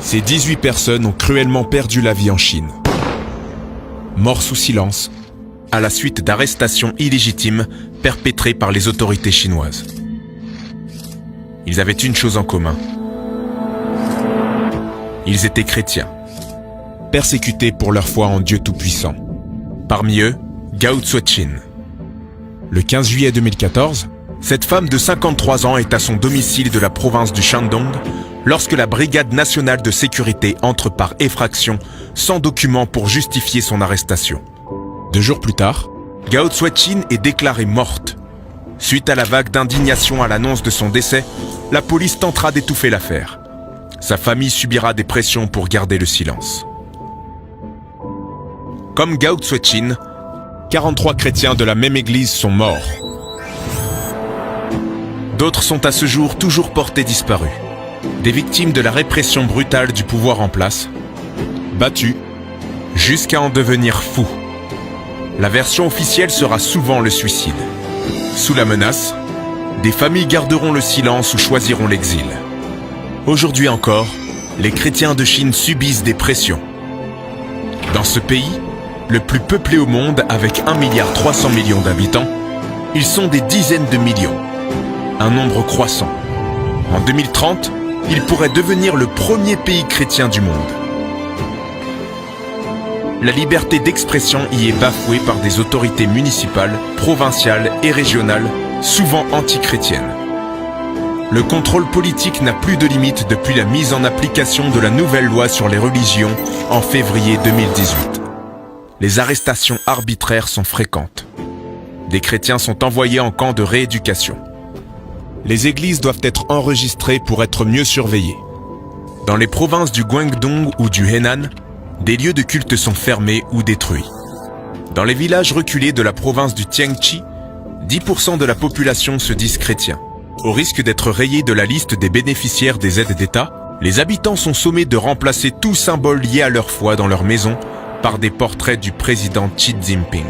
Ces 18 personnes ont cruellement perdu la vie en Chine. Morts sous silence, à la suite d'arrestations illégitimes perpétrées par les autorités chinoises. Ils avaient une chose en commun. Ils étaient chrétiens, persécutés pour leur foi en Dieu Tout-Puissant. Parmi eux, Gao Zuoqin. Le 15 juillet 2014, cette femme de 53 ans est à son domicile de la province du Shandong lorsque la Brigade nationale de sécurité entre par effraction sans document pour justifier son arrestation. 2 jours plus tard, Gao Zuoqin est déclarée morte. Suite à la vague d'indignation à l'annonce de son décès, la police tentera d'étouffer l'affaire. Sa famille subira des pressions pour garder le silence. Comme Gao Zuoqin, 43 chrétiens de la même église sont morts. D'autres sont à ce jour toujours portés disparus. Des victimes de la répression brutale du pouvoir en place, battus, jusqu'à en devenir fous. La version officielle sera souvent le suicide. Sous la menace, des familles garderont le silence ou choisiront l'exil. Aujourd'hui encore, les chrétiens de Chine subissent des pressions. Dans ce pays, le plus peuplé au monde avec 1,3 milliard d'habitants, ils sont des dizaines de millions. Un nombre croissant. En 2030, il pourrait devenir le premier pays chrétien du monde. La liberté d'expression y est bafouée par des autorités municipales, provinciales et régionales, souvent anti-chrétiennes. Le contrôle politique n'a plus de limite depuis la mise en application de la nouvelle loi sur les religions en février 2018. Les arrestations arbitraires sont fréquentes. Des chrétiens sont envoyés en camp de rééducation. Les églises doivent être enregistrées pour être mieux surveillées. Dans les provinces du Guangdong ou du Henan, des lieux de culte sont fermés ou détruits. Dans les villages reculés de la province du Tianqi, 10% de la population se disent chrétiens. Au risque d'être rayés de la liste des bénéficiaires des aides d'État, les habitants sont sommés de remplacer tout symbole lié à leur foi dans leur maison par des portraits du président Xi Jinping.